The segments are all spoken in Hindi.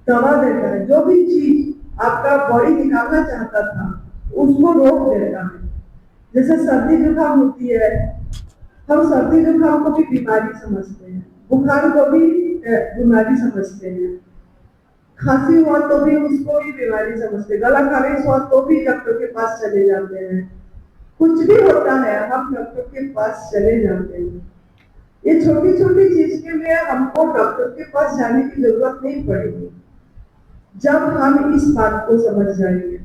दबा देता है। जो भी चीज आपका बॉडी निकालना चाहता था उसको रोक देता है। जैसे सर्दी जुकाम होती है, हम सर्दी जुकाम को भी बीमारी समझते हैं, बुखार को भी बीमारी समझते हैं, खांसी हुआ तो भी उसको ही बीमारी समझते हैं, गला खराश हुआ तो भी डॉक्टर के पास चले जाते हैं। कुछ भी होता है हम डॉक्टर के पास चले जाते हैं। ये छोटी छोटी चीज के लिए हमको डॉक्टर के पास जाने की जरूरत नहीं पड़ेगी जब हम इस बात को समझ जाएंगे।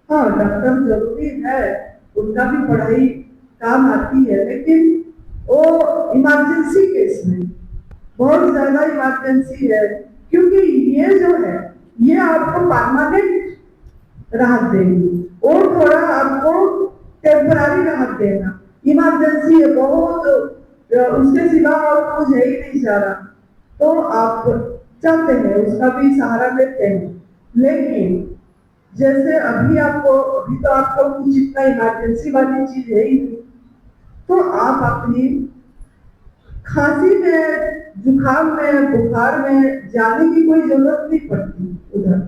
हाँ, डॉक्टर जरूरी है, उनका भी पढ़ाई काम आती है, लेकिन वो इमरजेंसी केस में, बहुत ज्यादा इमरजेंसी है, क्योंकि ये जो है ये आपको परमानेंट राहत देगी और थोड़ा आपको टेम्पररी राहत देना। इमरजेंसी है बहुत, उसके सिवा और कुछ है ही नहीं जा रहा, तो आप चाहते हैं उसका भी सहारा लेते हैं। लेकिन जैसे अभी तो आपको कुछ इतना इमरजेंसी वाली चीज है ही नहीं, तो आप अपनी खांसी में, जुकाम में, बुखार में जाने की कोई जरूरत नहीं पड़ती उधर।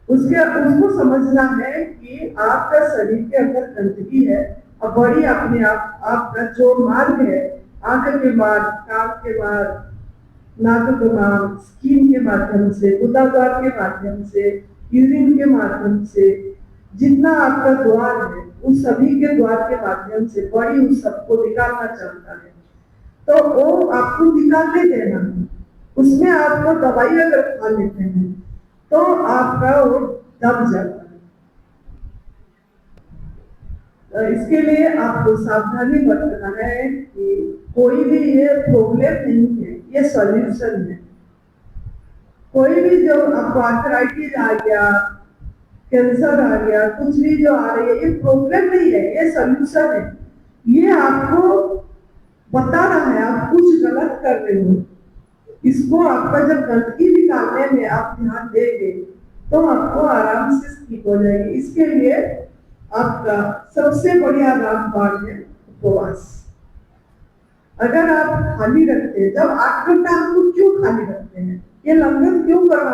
उसके उसको समझना है कि आपका शरीर के अंदर गंदगी है और बड़ी अपने आप आपका जो मार्ग है, आंख के मार्ग, कान के मार्ग, नाक के मार्ग, स्किन के माध्यम से, गुदाद्वार के माध्यम से, यूरिन के माध्यम से, जितना आपका द्वार है उस सभी के द्वार के माध्यम से बड़ी उस सबको निकालना चाहता है, तो वो आपको निकालने देना है। उसमें आपको दवाई अगर खा लेते हैं तो आपका वो दब जाता है। तो इसके लिए आपको सावधानी बरतना है कि कोई भी ये प्रॉब्लम नहीं है, ये सॉल्यूशन है। कोई भी जो आपको आर्थराइटिस आ गया, कैंसर आ गया, कुछ भी जो आ रही है, ये प्रॉब्लम नहीं है, ये सॉल्यूशन है। ये आपको बता रहा है आप कुछ गलत कर रहे हो। इसको आपका जब गंदगी निकालने में आप ध्यान देंगे तो आपको आराम से ठीक हो जाएगी। इसके लिए आपका सबसे बढ़िया रामबाण है उपवास। अगर आप खाली रखते हैं, जब 8 घंटा आपको क्यों खाली रखते हैं, ये लंगर क्यों कराया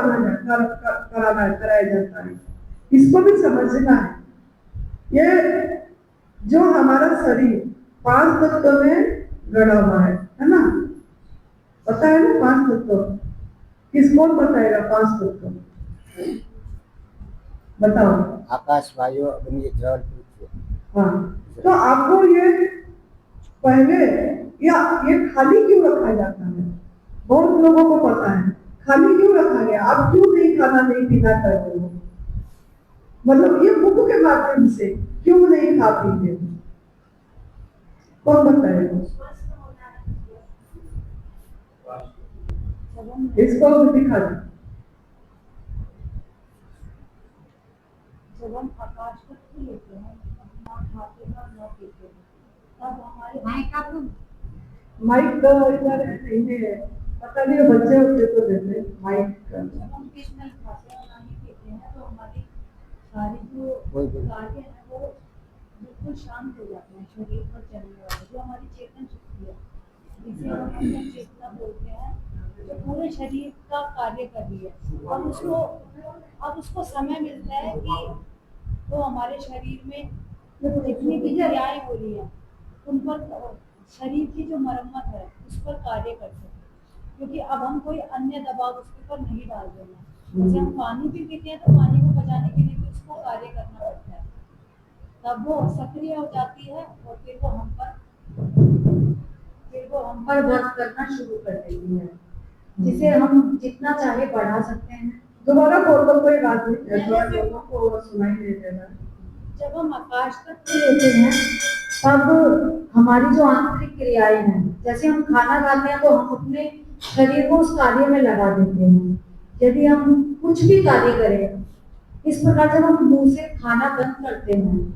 जाता है, इसको भी समझना है। ये जो हमारा शरीर 5 तत्व में गड़ा हुआ है ना, पता है ना 5 तत्व? किसको बताएगा 5 तत्व? बताओ। आकाश, वायु, अग्नि, जल, पृथ्वी। हाँ, तो आपको ये पहले या ये खाली क्यों रखा जाता है? बहुत लोगों को पता है खाली क्यों रखा गया। आप क्यों नहीं खाना नहीं पीना कर रहे हो? मतलब ये बुक के माध्यम से क्यों नहीं खा पीते? कौन बताएगा? इसको दिखा दो। जब हम आकाश को लेते हैं, ना खाते हैं ना पीते हैं, तब हमारे माइक तो इधर नहीं है, पता नहीं बच्चे होते तो देते माइक। जब हम कुछ नहीं खाते हैं ना ही पीते हैं तो हमारी सारी जो कार्य है वो बिल्कुल शांत हो जाते हैं। शरीर पर चलने वाले जो हमारी चेतन शक्ति है, जिसे हम अपनी चेतना बोलते हैं, जो पूरे शरीर का कार्य कर रही है। अब उसको समय मिलता है कि वो हमारे शरीर में जितनी भी क्रियाएं हो रही है उन पर, शरीर की जो मरम्मत है उस पर कार्य कर सके, क्योंकि अब हम कोई अन्य दबाव उसके ऊपर नहीं डाल रहे हैं। जैसे हम पानी भी पीते हैं तो पानी को बचाने के लिए भी उसको कार्य करना पड़ता है, तब वो सक्रिय हो जाती है और फिर वो हम पर वर्क करना शुरू कर देती है, जिसे हम जितना चाहे बढ़ा सकते हैं। दोबारा बोल दो, कोई बात नहीं, लोगों को सुनाई नहीं दे रहा। जब हम आकाश तत्व लेते हैं तब हमारी जो आंतरिक क्रियाएं हैं, जैसे हम खाना खाते हैं तो हम अपने शरीर को उस कार्य में लगा देते हैं। यदि हम कुछ भी कार्य करें, इस प्रकार जब हम मुंह से खाना बंद करते हैं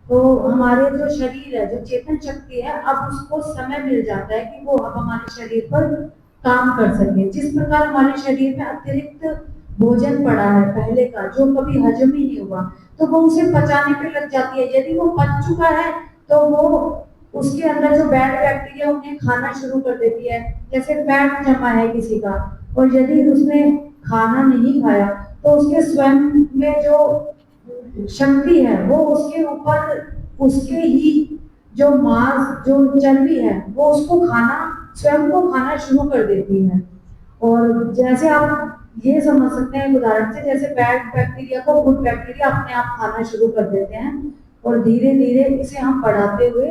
तो हमारे जो शरीर है, जो चेतन शक्ति है, अब उसको समय मिल जाता है कि वो अब हमारे शरीर पर काम कर सके। जिस प्रकार हमारे शरीर में अतिरिक्त भोजन पड़ा है पहले का, जो कभी हजम ही नहीं हुआ, तो वो उसे पचाने पे लग जाती है। यदि वो पच चुका है तो वो उसके अंदर जो बैड बैक्टीरिया उन्हें खाना शुरू कर देती है। जैसे फैट जमा है किसी का, और यदि उसमें खाना नहीं खाया तो उसके स्वयं में जो शक्ति है वो उसके ऊपर उसके ही जो मांस जो चर्बी है वो उसको खाना स्वयं को खाना शुरू कर देती है। और जैसे आप ये समझ सकते हैं उदाहरण से, जैसे बैड बैक्टीरिया को गुड बैक्टीरिया अपने आप खाना शुरू कर देते हैं और धीरे धीरे इसे हम बढ़ाते हुए,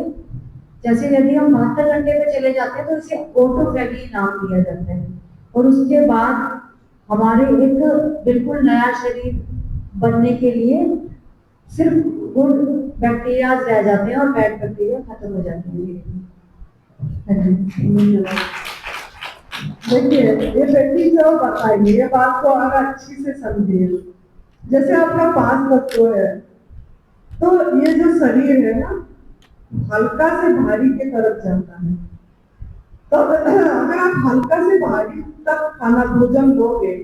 जैसे यदि हम 72 घंटे पे चले जाते हैं तो इसे ऑटोफैगी नाम दिया जाता है। और उसके बाद हमारे एक बिल्कुल नया शरीर बनने के लिए सिर्फ गुड बैक्टीरिया रह जाते हैं और बैड बैक्टीरिया खत्म हो जाते हैं। हाँ जी, देखिए ये बेटी जो बताइए ये बात को और अच्छी से समझिए। जैसे आपका 5 तत्व है, तो ये जो शरीर है ना हल्का से भारी की तरफ जाता है। तो अगर आप हल्का से भारी तक खाना भोजन लोगे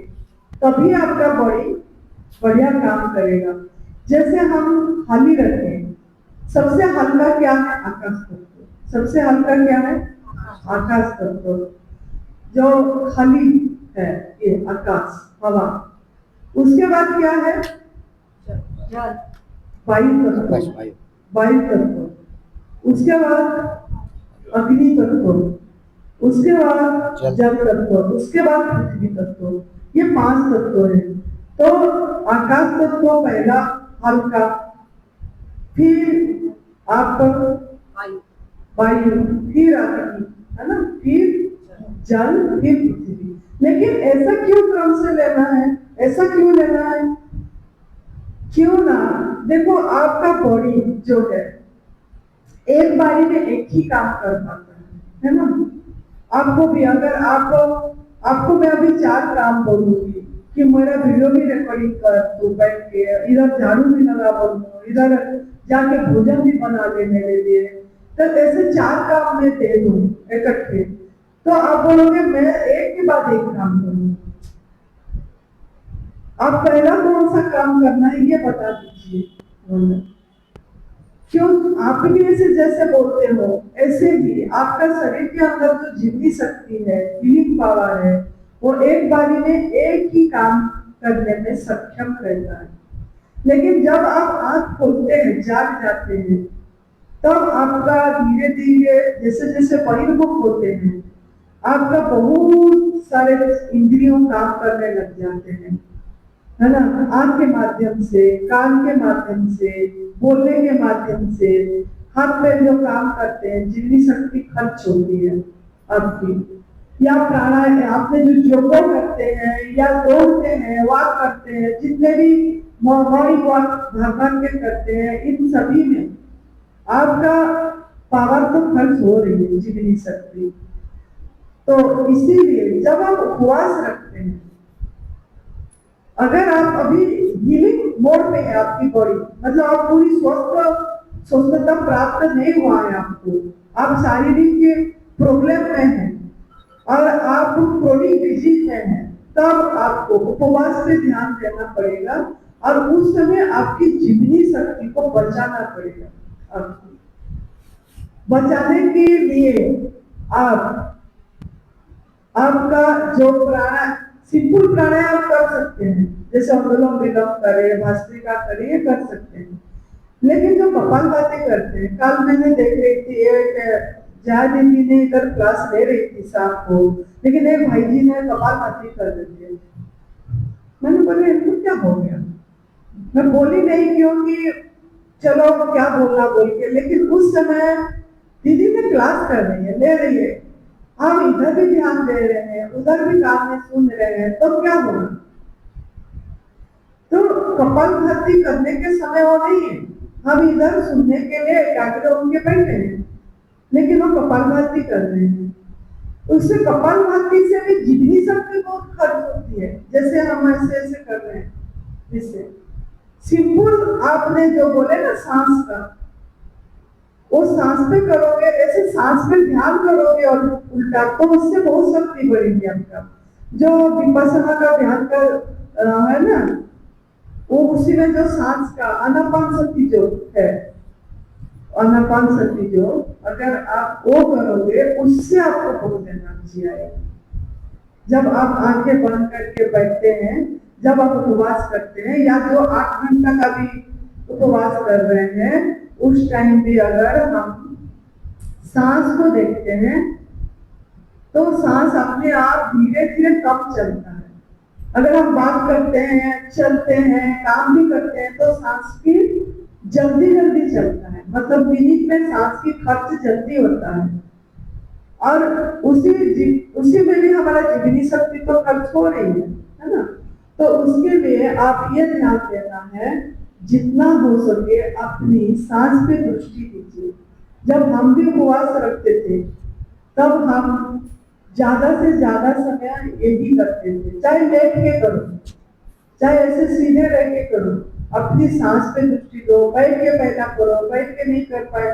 तभी आपका बॉडी बढ़िया काम करेगा। जैसे हम खाली रखें, सबसे हल्का क्या है? आकाश तत्व। सबसे हल्का क्या है? आकाश तत्व। जो खाली है ये आकाश हवा। उसके बाद क्या है? जल, वायु आकाश तत्व। वायु वायु तत्व। उसके बाद अग्नि तत्व। उसके बाद जल तत्व। उसके बाद पृथ्वी तत्व। ये 5 तत्व है। तो आकाश तत्व पहला हल्का, फिर आप वायु, वायु, फिर अग्नि, है ना, फिर जल, फिर पृथ्वी। लेकिन ऐसा क्यों क्रम से लेना है? ऐसा क्यों लेना है? क्यों ना, देखो आपका बॉडी जो है एक बारी में एक ही काम कर पाता है ना। आपको भी अगर आपको मैं अभी 4 काम बोलूंगी कि मेरा वीडियो भी रिकॉर्डिंग कर, तू बैठ के इधर झाड़ू भी लगा बोलूँ, इधर जाके भोजन भी बना दे मेरे लिए, तो ऐसे 4 काम मैं दे दूं इकट्ठे, तो आप बोलोगे मैं एक के बाद एक काम करूंगा। आप पहला कौन सा काम करना है ये बता दीजिए। क्यों? आप भी ऐसे जैसे बोलते हो ऐसे भी आपका शरीर के अंदर जो जीवनी शक्ति है, हीलिंग पावर है, वो एक बारी में एक ही काम करने में सक्षम रहता है। लेकिन जब आप आंख खोलते हैं, जाग जाते हैं, तब आपका धीरे धीरे जैसे जैसे बहिर्मुख होते हैं आपका बहुत सारे इंद्रियों काम करने लग जाते हैं, है ना। आंख के माध्यम से, कान के माध्यम से, बोलने के माध्यम से, हाथ पैर जो काम करते हैं, जीवनी शक्ति खर्च होती है आपकी। या प्राणायाम आपने जो योग करते हैं या दौड़ते हैं, वॉक करते हैं, जितने भी मॉर्निंग वॉक भगवान के करते हैं, इन सभी में आपका पावर तो खर्च हो रही है, जीवनी शक्ति। तो इसीलिए जब आप उपवास रखते हैं, अगर आप अभी हीलिंग मोड में है आपकी बॉडी, मतलब आप पूरी स्वस्थता प्राप्त नहीं हुआ है आपको, आप शारीरिक के प्रॉब्लम में हैं और आप क्रोनिक डिजीज में हैं, तब आपको उपवास पे ध्यान देना पड़ेगा और उस समय आपकी जीवनी शक्ति को बचाना पड़ेगा। आपको बचाने के लिए आपका जो सिंपल प्राणायाम कर सकते हैं, जैसे अनुलोम विलोम करें, भस्त्रिका करें, ये कर सकते हैं। लेकिन जो कपालभाति करते हैं, कल मैंने देख रही थी एक जया दीदी ने इधर क्लास ले रही थी शाम को, लेकिन एक भाई जी ने कपालभाति कर दी। मैंने बोले इनको क्या हो गया? मैं बोली नहीं क्योंकि चलो क्या बोलना बोल के, लेकिन उस समय दीदी ने क्लास कर रही है, ले रही है, हम इधर भी ध्यान दे रहे हैं, उधर भी कान में सुन रहे हैं, तो क्या होगा? तो कपालभाति करने के समय वो नहीं है, हम इधर सुनने के लिए एकाग्र होके बैठे हैं, लेकिन वो कपालभाति कर रहे हैं। उससे कपालभाति से भी जीवनी शक्ति बहुत खर्च होती है, जैसे हम ऐसे ऐसे कर रहे हैं। इससे सिंपल आपने जो बोले ना सांस का, वो सांस पे करोगे, ऐसे सांस पे ध्यान करोगे और उल्टा, तो उससे बहुत शक्ति बढ़ेगी आपका। जो विपश्यना का ध्यान कर है ना, वो उसी में जो सांस का आनापान शक्ति जो है, आनापान शक्ति जो अगर आप वो करोगे, उससे आपको बहुत एनर्जी आएगी। जब आप आंखें बंद करके बैठते हैं, जब आप उपवास करते हैं, या जो 8 घंटा का भी उपवास कर रहे हैं, उस टाइम भी अगर हम सांस को देखते हैं तो सांस अपने आप धीरे धीरे कम चलता है। अगर हम बात करते हैं, चलते हैं, काम भी करते हैं तो सांस की जल्दी जल्दी चलता है, मतलब मिनट में सांस की खर्च जल्दी होता है। और उसी में भी हमारा जीवनी शक्ति तो खर्च हो रही है ना। तो उसके लिए आप ये ध्यान देना है, जितना हो सके अपनी सांस पे दृष्टि दीजिए। जब हम भी उपवास रखते थे तब हम ज्यादा से ज्यादा समय यही करते थे, चाहे लेट के करो, चाहे ऐसे सीधे रह के करो, अपनी सांस पे दृष्टि दो। बैठ के पहला करो, बैठ के नहीं कर पाए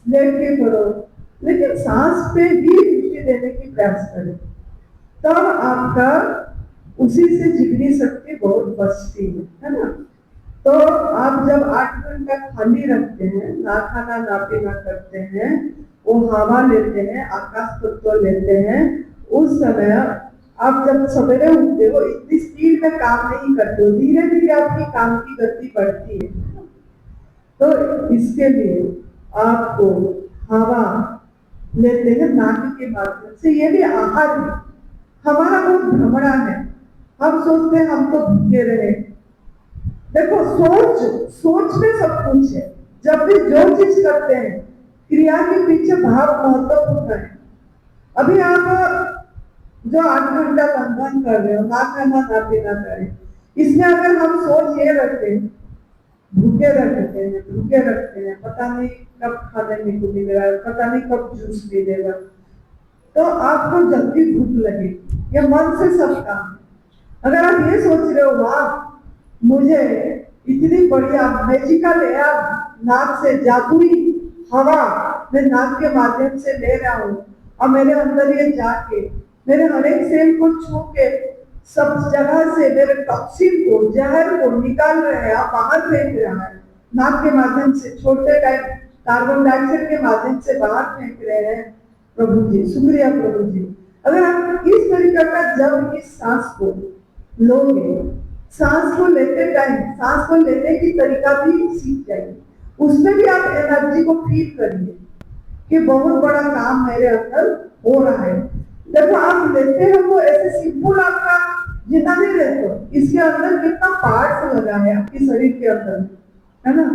लेट के करो, लेकिन सांस पे ही दृष्टि देने की प्रयास करें, तब आपका उसी से जीवनी शक्ति बहुत बचती है ना। तो आप जब 8 घंटा खाली रखते हैं, ना खाना ना पीना करते हैं, वो हवा लेते हैं, आकाश तत्व लेते हैं, उस समय आप जब सवेरे उठते हो इतनी स्पीड में काम नहीं करते हो, धीरे धीरे आपकी काम की गति बढ़ती है। तो इसके लिए आपको हवा लेते हैं नाक के माध्यम से, ये भी आहार है। हमारा बहुत भ्रमणा है, हम सोचते हैं हम तो भूखे रहे। देखो सोच में सब कुछ है। जब भी जो चीज करते हैं क्रिया के पीछे भाव महत्वपूर्ण है। अभी आप जो 8 घंटा बंधन कर रहे हो, ना खाना ना पीना करें, इसमें अगर हम सोच ये रखते हैं भूखे रखते हैं, पता नहीं कब खाने को मिलेगा, पता नहीं कब जूस मिलेगा, तो आपको जल्दी भूख लगेगी। ये मन से सब काम है। अगर आप ये सोच रहे हो वाह मुझे इतनी बढ़िया मैजिकल एयर, नाक से जादुई हवा मैं नाक के माध्यम से ले रहा हूँ और मेरे अंदर ये जाके मेरे हर एक सेल को छू के सब जगह से मेरे टॉक्सिन को, जहर को निकाल रहे हैं, बाहर फेंक रहा है नाक के माध्यम से, छोटे कार्बन डाइऑक्साइड के माध्यम से बाहर फेंक रहे हैं। प्रभु जी शुक्रिया प्रभु जी। अगर आप इस तरीके का जब इस सांस को लोगे, सांस को लेते टाइम सांस को लेने की तरीका भी सीख जाइए, उसमें भी आप एनर्जी को फील करिए कि बहुत बड़ा काम मेरे अंदर हो रहा है। देखो आप लेते हो वो ऐसे सिंपल आपका जितना नहीं रहते हो, इसके अंदर कितना पार्ट्स लगा है आपके शरीर के अंदर, है ना।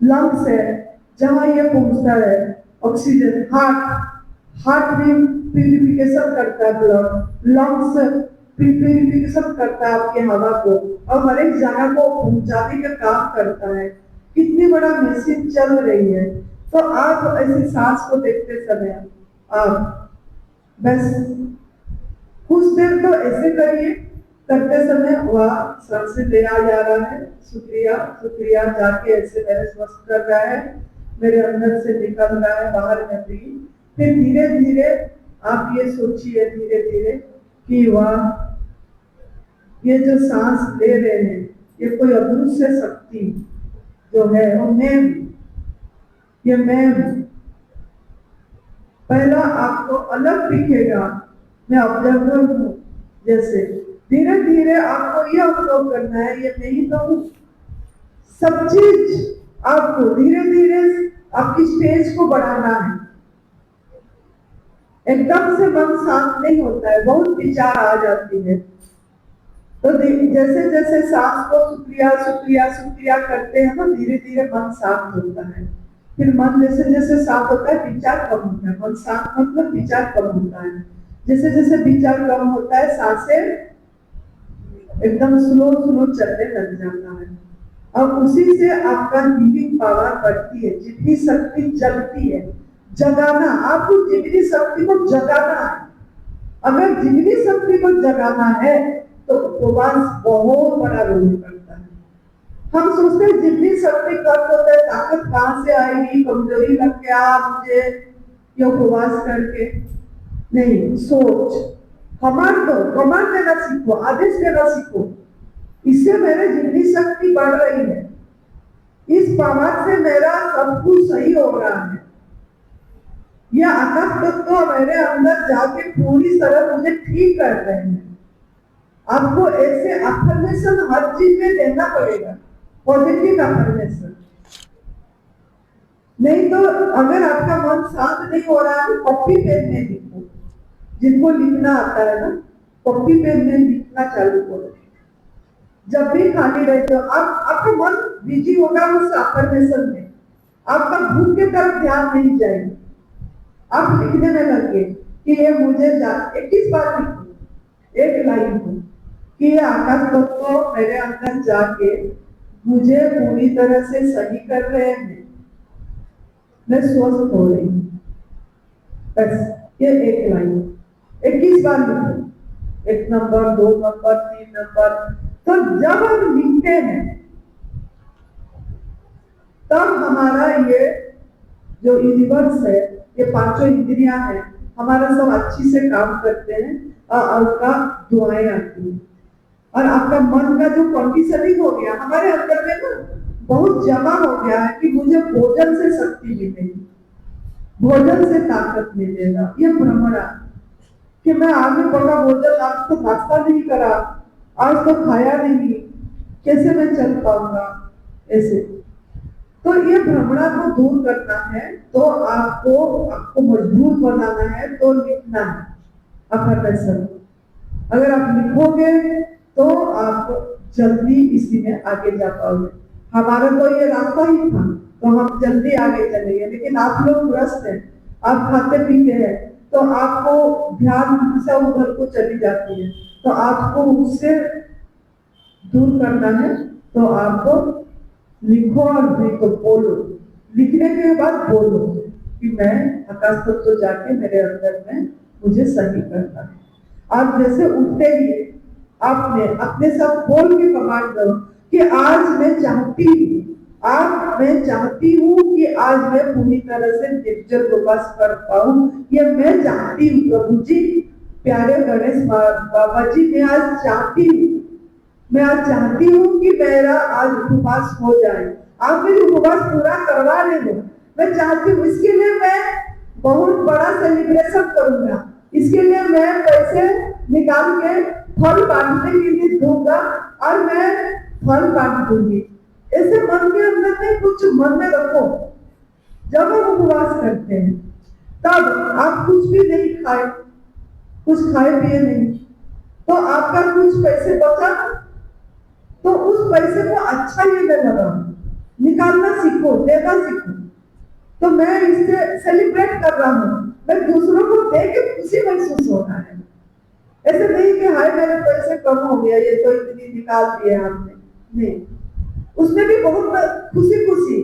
लंग्स है जहाँ ये पहुंचता है ऑक्सीजन, हार्ट भी प्यूरिफिकेशन करता है ब्लड, लंग्स प्यूरिफिकेशन करता है आपके हवा को और हर एक जगह को पहुंचाने का काम करता है। कितनी बड़ा मशीन चल रही है। तो आप ऐसे सांस को देखते समय आप बस कुछ देर तो ऐसे करिए, करते समय वह सांस ले आ जा रहा है, शुक्रिया शुक्रिया, जाके ऐसे मेरे स्वस्थ कर रहा है, मेरे अंदर से निकल रहा है बाहर निकली। फिर धीरे धीरे आप ये सोचिए धीरे धीरे कि वह ये जो सांस ले रहे हैं ये कोई अदृश्य शक्ति जो है वो मैं पहला आपको अलग दिखेगा, मैं ऑब्जर्वर हूँ। जैसे धीरे धीरे आपको ये अनुभव करना है ये मैं ही तो हूँ। सब चीज आपको धीरे धीरे आपकी स्टेज को बढ़ाना है। एकदम से मन शांत नहीं होता है, बहुत विचार आ जाती है। तो जैसे जैसे सांस को शुक्रिया शुक्रिया शुक्रिया करते हैं ना, धीरे धीरे मन शांत होता है। फिर मन जैसे जैसे शांत होता है विचार कम होता है। मन शांत मतलब विचार कम होता है। जैसे जैसे विचार कम होता है सांसें एकदम स्लो स्लो चलने लग जाता है और उसी से आपका हीलिंग पावर बढ़ती है, जितनी शक्ति जगती है। जगाना, आपको जीवनी शक्ति को जगाना है। अगर जीवनी शक्ति को जगाना है तो उपवास बहुत बड़ा रोल करता है। हम सोचते हैं जीवनी शक्ति कब होता है, ताकत कहाँ से आएगी, कमजोरी लग गया मुझे ये उपवास करके। नहीं, सोच कमांड दो, कमांड देना सीखो, आदेश देना सीखो। इससे मेरे जीवनी शक्ति बढ़ रही है, इस पावर से मेरा सब कुछ सही हो रहा है। यह आकाश तत्व मेरे अंदर जाके पूरी तरह मुझे ठीक कर रहे हैं। आपको ऐसे अफर्मेशन हर चीज में देना पड़ेगा, पॉजिटिव अफर्मेशन। नहीं तो अगर आपका मन शांत नहीं हो रहा है, कॉपी पेन में लिखो। जिनको लिखना आता है ना, कॉपी पेन में लिखना चालू करो। जब भी खाली रहते हो आप, आपका मन बिजी होगा उस अफर्मेशन में, आपका भूख के तरफ ध्यान नहीं जाएगा। आप लिखने में लगे कि ये मुझे 21 बार लिखो, एक लाइन को, कि ये आकाश तत्व मेरे अंदर जाके मुझे पूरी तरह से सही कर रहे हैं, मैं स्वस्थ हो रही हूँ। बस ये एक लाइन 21 बार लिखो, 1 नंबर, 2 नंबर, 3 नंबर। तो जब हम लिखते हैं तब हमारा ये जो यूनिवर्स है, ये पांचों इंद्रियां हैं, हमारा सब अच्छी से काम करते हैं और आपका दुआएं आती हैं। और आपका मन का जो कंडीशनिंग हो गया हमारे अंदर में ना, बहुत जमा हो गया है कि मुझे भोजन से शक्ति मिलेगी, भोजन से ताकत मिलेगा। ये भ्रमणा कि मैं आगे बढ़ा भोजन, आज तो नाश्ता नहीं करा, आज तो खाया नहीं, कैसे मैं चल पाऊंगा ऐसे। तो ये भ्रमणा को दूर करना है, तो आपको मजबूत बनाना है, तो लिखना है अफर्मेशन। अगर आप लिखोगे तो आप जल्दी इसी में आगे जा पाओगे। हमारा तो ये रास्ता ही था, तो हम जल्दी आगे चलेंगे। लेकिन आप लोग ग्रस्त हैं, आप खाते पीते हैं, तो आपको ध्यान से उधर को चली जाती है, तो आपको उससे दूर करना है। तो आपको लिखो और देखो, बोलो, लिखने के बाद बोलो कि मैं आकाश तत्व तो जाके मेरे अंदर में मुझे सही करना है। आप जैसे उठते ही आपने अपने साथ बोल के कमांड करो कि आज मैं चाहती हूँ, आज मैं चाहती हूँ कि आज मैं पूरी तरह से निर्जल उपवास कर पाऊं। ये मैं चाहती हूँ प्रभु जी, प्यारे गणेश बाबा जी, मैं आज चाहती हूँ, मैं आज चाहती हूँ कि मेरा आज उपवास हो जाए। आप मेरी उपवास पूरा करवा रहे हो, मैं चाहती हूँ। इसके लिए मैं बहुत बड़ा सेलिब्रेशन करूंगा, इसके लिए मैं पैसे निकाल के फल बांटने के लिए दूंगा और मैं फल बांट दूंगी। ऐसे मन के अंदर में कुछ मन में रखो। जब हम उपवास करते हैं तब आप कुछ भी नहीं खाए, कुछ खाए पिए नहीं, तो आपका कुछ पैसे बचा, तो उस पैसे को अच्छा ये में लगाओ, निकालना सीखो, देना सीखो। तो मैं इससे सेलिब्रेट कर रहा हूँ, मैं दूसरों को दे के खुशी महसूस होना है। ऐसे नहीं कि हाय मेरे पैसे कम हो गया, ये तो इतनी निकाल दिए आपने, नहीं। उसमें भी बहुत खुशी खुशी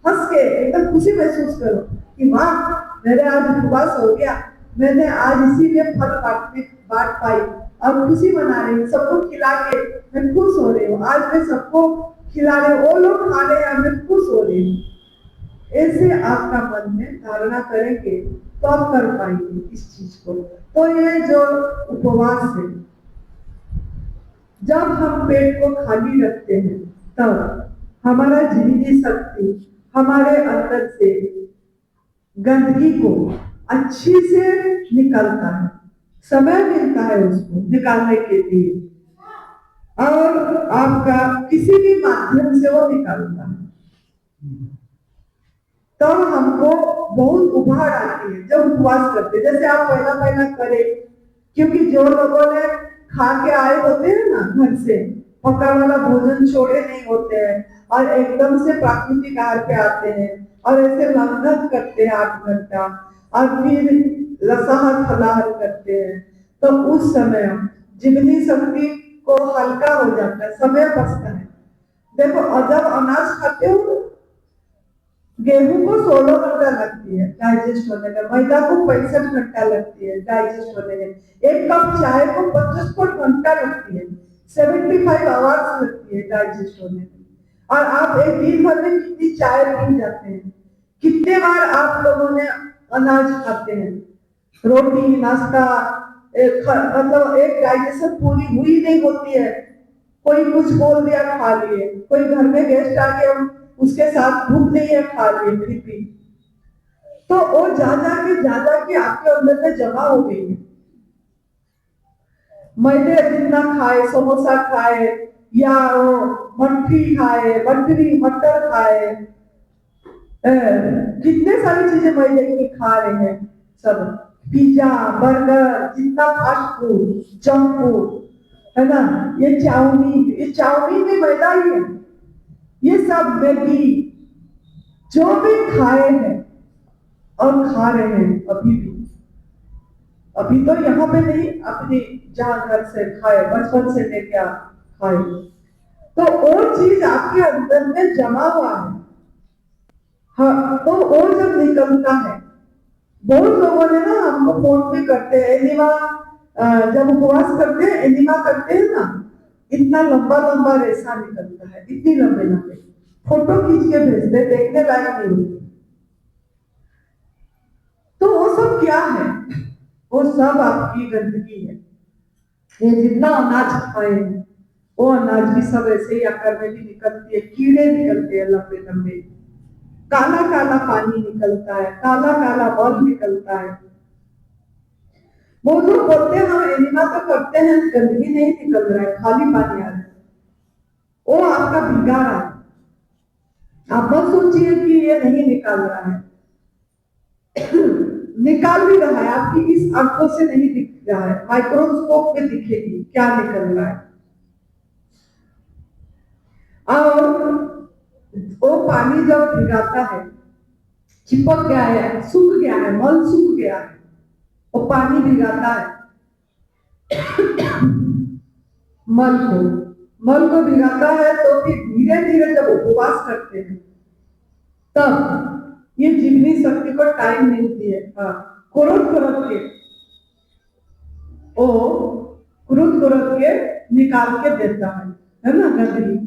हंस के एकदम खुशी महसूस करो कि वाह मेरे आज उपवास हो गया, मैंने आज इसीलिए फल बांट पाई और खुशी मना रही हूँ, सबको खिला के मैं खुश हो रही हूँ। आज मैं सबको खिला रही हूँ, वो लोग खा रहे हैं, मैं खुश हो रही हूँ। ऐसे आपका मन में धारणा करेंगे तो आप कर पाएंगे इस चीज को। तो ये जो उपवास है, जब हम पेट को खाली रखते हैं तब हमारा जीवनी शक्ति हमारे अंदर से गंदगी को अच्छी से निकलता है, समय मिलता है उसको निकालने के लिए, और आपका किसी भी माध्यम से वो निकलता है। तब हमको बहुत उभार आती है जब उपवास करते हैं। जैसे आप पहला पहला करें, क्योंकि जो लोगों ने खा के आए होते हैं ना घर से, पका वाला भोजन छोड़े नहीं होते हैं और एकदम से प्राकृतिक आहार पे आते हैं और ऐसे लंघन करते हैं 8 घंटा और फिर लसाहर फलाहर करते हैं, तो उस समय जीवनी शक्ति को हल्का हो जाता है, समय बचता है। देखो, और जब अनाज खाते हो, गेहूं को 16 घंटा लगती है डाइजेस्ट होने में, मैदा को 65 घंटा लगती है डाइजेस्ट होने में, एक कप चाय को 25 घंटा लगती है, 75 आवर्स लगती है डाइजेस्ट होने में। और आप एक दिन भर में कितनी चाय पी जाते हैं, कितने बार आप लोगों ने अनाज खाते हैं, रोटी नाश्ता, मतलब एक डाइजेशन पूरी हुई नहीं होती है, कोई कुछ बोल दिया खा लिए, कोई घर में गेस्ट आ गया उसके साथ भूख नहीं है खा लिए फिर भी, तो वो जा जा के आपके अंदर में जमा हो गई है। मैदे जितना खाए, समोसा खाए या वो मट्ठी खाए, मटरी मटर खाए, कितने सारी चीजें मैदे की खा रहे हैं सब। पिज्जा, बर्गर, जितना फास्ट फूड, जंक फूड है ना, ये चाउमीन भी मैदा ही है। ये सब मैगी जो भी खाए हैं और खा रहे हैं अभी भी, अभी तो यहाँ पे नहीं, अपने जहाँ घर से खाए, बचपन से लेके खाए, तो वो चीज आपके अंदर में जमा हुआ है। हाँ, तो वो जब निकलता है, बहुत लोगों ने ना हमको फोन भी करते हैं, एनिमा जब उपवास करते हैं, एनिमा करते हैं ना, इतना लंबा लंबा रेशा निकलता है, इतनी लंबे लंबे, फोटो खींच के भेजते, देखने लायक नहीं होती। तो वो सब क्या है? वो सब आपकी गंदगी है। ये जितना अनाज खाए हैं, वो अनाज भी सब ऐसे ही आकार में भी निकलती है, कीड़े निकलते हैं लंबे लंबे, काला काला पानी निकलता है, काला काला बल निकलता है। वो लोग बोलते हैं हम एनिमा तो करते हैं, गंदगी नहीं निकल रहा है, खाली पानी आ रहा है, वो आपका भिगा रहा है। आप मत सोचिए कि ये नहीं निकाल रहा है, निकाल भी रहा है, आपकी इस आंखों से नहीं दिख रहा है, माइक्रोस्कोप में दिखेगी क्या निकल रहा है। और वो पानी जब भिगाता है, चिपक गया है, सूख गया है, मल सूख गया है, वो पानी भिगाता है मल को भिगाता है, तो फिर धीरे धीरे जब उपवास करते हैं, तब ये जीवनी शक्ति को टाइम मिलती है, कुरुत कुरुत के निकाल के देता है ना, गंदगी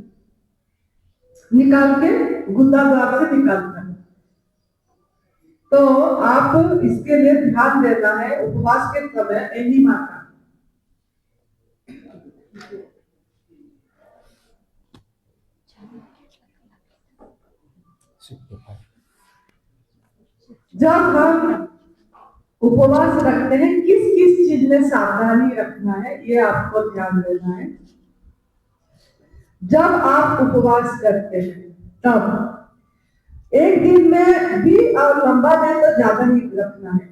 निकाल के गुदा द्वार से निकालता है। तो आप इसके लिए ध्यान देना है उपवास के समय एनिमा का। जब हम उपवास रखते हैं, किस किस चीज में सावधानी रखना है, ये आपको ध्यान देना है। जब आप उपवास करते हैं, तब एक दिन में भी और लंबा दिन तो ज्यादा नहीं रखना है,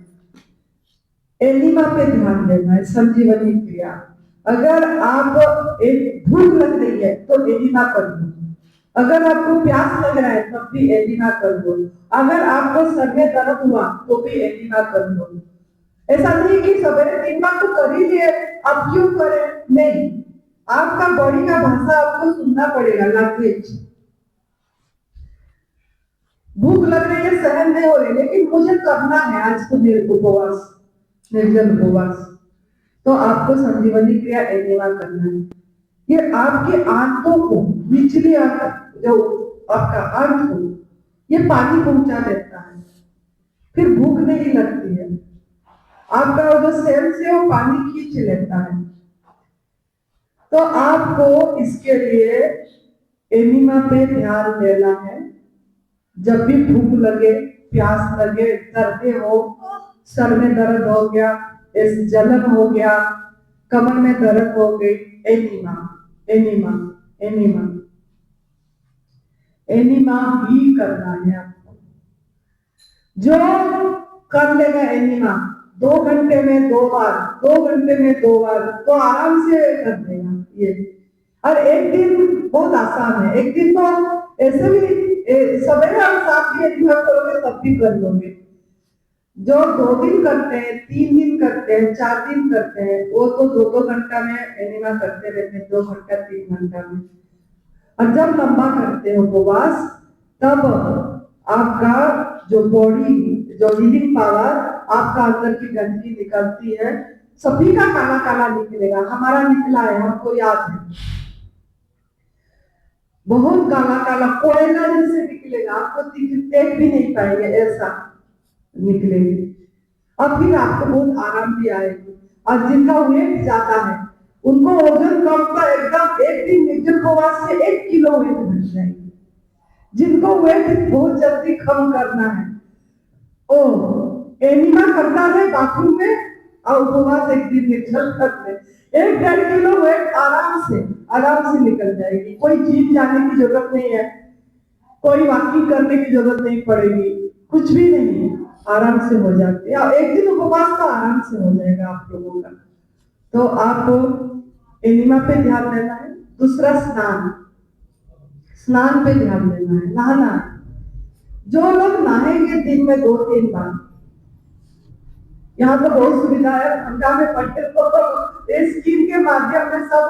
एनिमा पे ध्यान देना है, संजीवनी क्रिया। अगर आप एक भूख लग रही है तो एनिमा कर दो, अगर आपको प्यास लग रहा है तब भी एनिमा कर दो, अगर आपको सर में दर्द हुआ तो भी एनिमा कर दो। ऐसा नहीं कि सवेरे 3 बार तो कर ही लिए, अब क्यों करें, नहीं, आपका बॉडी का भाषा आपको सुनना पड़ेगा, लैंग्वेज। भूख लग रही है, सहन नहीं हो रही, लेकिन मुझे करना है आज तो उपवास, निर्जल उपवास, तो आपको संजीवनी क्रिया एनिमा करना है। ये आपके आंतों को, निचली आंत, जो आपका आंत को ये पानी पहुंचा देता है, फिर भूख नहीं लगती है, आपका जो सेल से वो पानी खींच लेता है। तो आपको इसके लिए एनिमा पे ध्यान देना है। जब भी भूख लगे, प्यास लगे, दर्द हो, सर में दर्द हो गया, जलन हो गया, कमर में दर्द हो गई, एनिमा एनिमा एनिमा एनिमा ही करना है आपको। जो कर लेगा एनिमा 2 घंटे में 2 बार, 2 घंटे में 2 बार, तो आराम से कर देगा ये। और एक दिन बहुत आसान है, एक दिन तो ऐसे भी सवेरे और शाम भी एनिमा करोगे तब भी कर लोगे। जो 2 दिन करते हैं, 3 दिन करते हैं, 4 दिन करते हैं, वो तो 2-2 घंटा में एनिमा करते रहते हैं, 2 घंटा 3 घंटा में। और जब लंबा करते हैं उपवास, तब आपका जो बॉडी, जो हीलिंग पावर, आपका अंदर की गंदगी निकलती है, सभी का काला काला निकलेगा, हमारा निकला है, हमको याद है, बहुत काला काला कोयला जैसे निकलेगा, आपको देख भी नहीं पाएंगे, ऐसा निकलेगी। और फिर आपको बहुत आराम भी आएगी। और जिनका वेट ज्यादा है, उनको वजन कम का एकदम एक दिन निर्जल उपवास से 1 किलो वेट बढ़ जाएगी। जिनको वेट बहुत जल्दी कम करना है, ओ एनिमा करता है बाथरूम में और उपवास एक दिन निर्जल कर ले, 1-1.5 किलो वेट आराम से निकल जाएगी। कोई जिम जाने की जरूरत नहीं है, कोई वॉकिंग करने की जरूरत नहीं पड़ेगी, कुछ भी नहीं, आराम से हो जाती है। एक दिन उपवास तो आराम से हो जाएगा आप लोगों का। तो आप एनिमा पे ध्यान देना है। दूसरा स्नान पे ध्यान देना है, नहाना। जो लोग नहाएंगे दिन में 2-3 बार, यहाँ तो बहुत सुविधा है, गंगा में पड़े तो स्कीम के माध्यम से सब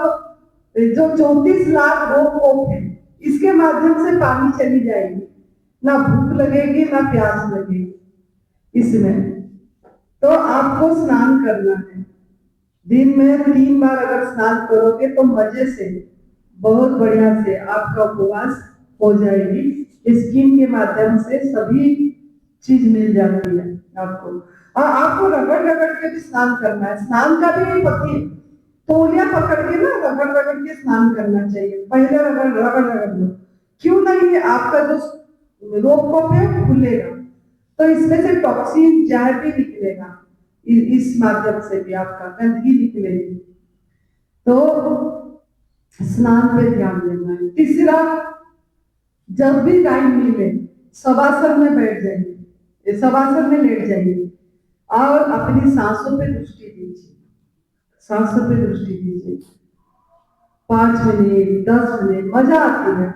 जो 34 लाख रोग है, इसके माध्यम से पानी चली जाएगी, ना भूख लगेगी ना प्यास लगेगी इसमें। तो आपको स्नान करना है, दिन में 3 बार अगर स्नान करोगे तो मजे से बहुत बढ़िया से आपका उपवास हो जाएगी। स्कीम के माध्यम से सभी चीज मिल जाती है आपको। और आपको रगड़ रगड़ के भी स्नान करना है। स्नान का भी पति तौलिया पकड़ के ना रगड़ रगड़ के स्नान करना चाहिए। पहले रगड़ लो, क्यों नहीं, आपका जो रोग कोप है खुलेगा, तो इसमें से टॉक्सिन जहर भी निकलेगा, इस माध्यम से भी आपका गंदगी निकलेगी। तो स्नान पे ध्यान देना है। तीसरा, जब भी टाइम मिले शवासन में बैठ जाइए, शवासन में लेट जाइए और अपनी सांसों पे दृष्टि दीजिए, सांसों पे दृष्टि दीजिए। 5 मिनट 10 मिनट मजा आती है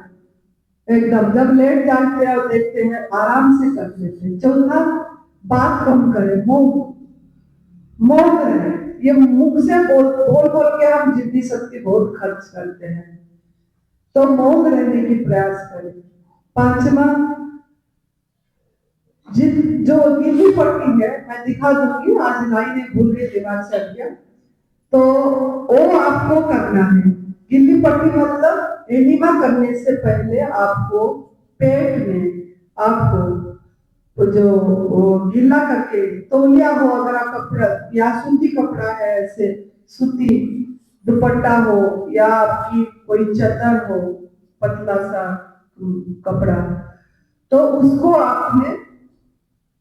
एकदम। जब लेट जाते हैं और देखते हैं आराम से कर लेते हैं। चौथा, बात कम करें, मौन रहे। ये मुख से बोल के हम जितनी शक्ति बहुत खर्च करते हैं, तो मौन रहने की प्रयास करें। 5वां, जो गिल्ली पट्टी है मैं दिखा दूंगी, आज लाई ने भूल गई, दिमाग से हट गया, तो वो आपको करना है। गिल्ली पट्टी मतलब एनिमा करने से पहले आपको पेट में आपको जो गीला करके तौलिया हो, अगर आप कपड़ा या सूती कपड़ा है, ऐसे सूती दुपट्टा हो या आपकी कोई चादर हो, पतला सा कपड़ा, तो उसको आपने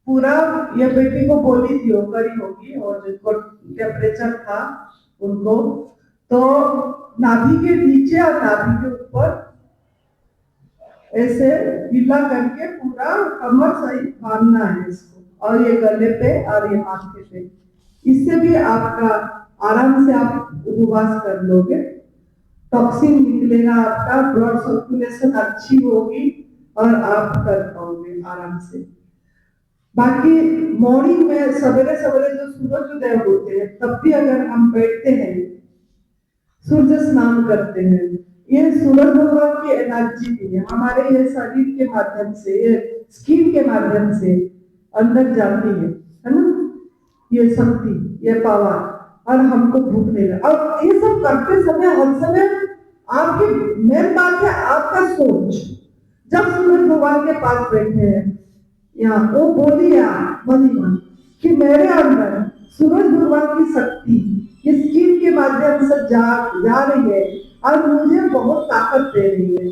पूरा, ये बेटी को बोली थी, करी होगी, और जिनको टेम्परेचर था उनको, तो नाभि के नीचे और नाभि के ऊपर ऐसे गीला करके पूरा कमर सही बांधना है इसको, और ये गले पे और ये माथे पे। इससे भी आपका आराम से आप उपवास कर लोगे, टॉक्सिन निकलेगा, आपका ब्लड सर्कुलेशन अच्छी होगी और आप कर पाओगे आराम से। बाकी मॉर्निंग में सवेरे सवेरे जो सूरज उदय होते हैं, तब भी अगर हम बैठते हैं, सूर्य स्नान करते हैं, ये सूरज भगवान की एनर्जी भी है, हमारे ये शरीर के माध्यम से, ये स्किन के माध्यम से अंदर जाती है ना, ये शक्ति, ये पावर, और हमको भूख नहीं लगा। और ये सब करते समय हर समय आपकी मेन बात है आपका सोच। जब सूरज भगवान के पास बैठे हैं यहाँ, वो बोलिए मनीमा कि मेरे अंदर सूरज भगवान की शक्ति इस स्किन के माध्यम से जा रही है और मुझे बहुत ताकत दे रही है,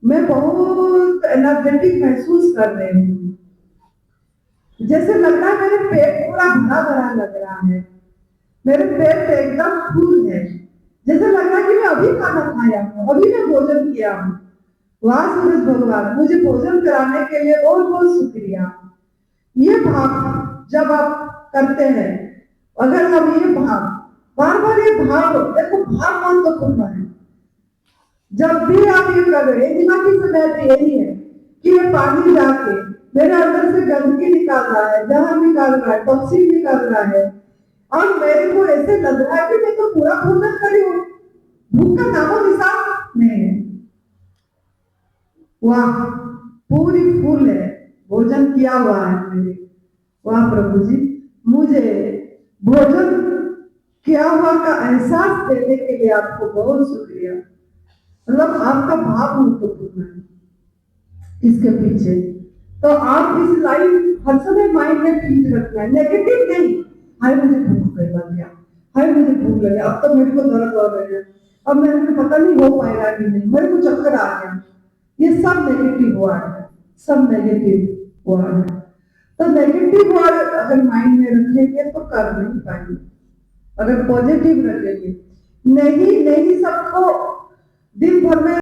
मैं बहुत एनर्जेटिक महसूस कर रही हूँ, जैसे लग रहा है मेरे पेट पूरा भरा भरा लग रहा है, मेरे पेट एकदम फूल है, जैसे लग रहा है कि मैं अभी खाना खाया हूँ, अभी मैं भोजन किया हूँ। वाह सूरज भगवान, मुझे भोजन कराने के लिए बहुत बहुत शुक्रिया। ये भाव जब आप करते हैं, अगर हम ये भाव बार बार, ये भाव देखो, भाव महत्वपूर्ण है। जब भी आप ये कर रहे हैं, दिमाग की समय पे यही है कि ये पानी जाके मेरे अंदर से गंदगी निकाल रहा है, जहर निकाल रहा है, टॉक्सिन निकाल रहा है, और मेरे को ऐसे लग रहा है कि मैं तो पूरा भोजन करी हूँ, भूख का नामो निशान नहीं है। वाह, पूरी फूल है, भोजन किया हुआ है मैंने। वाह प्रभु जी, मुझे भोजन किया हुआ का एहसास देने के लिए आपको बहुत शुक्रिया। मतलब आपका भाव महत्वपूर्ण है इसके पीछे। तो आप इस लाइन हर समय माइंड में फीड रखना है, नेगेटिव नहीं। हाय मुझे भूख लग गया, हाय मुझे भूख लग गया, अब तो मेरे को दर्द हो रहा है, अब मेरे को पता नहीं हो पाएगा कि नहीं, मेरे को चक्कर आ गया, ये सब नेगेटिव वर्ड है, सब नेगेटिव वर्ड है। तो नेगेटिव वर्ड अगर माइंड में रखेंगे तो कर नहीं पाएंगे। अगर पॉजिटिव रखेंगे। नहीं नहीं सबको दिन भर में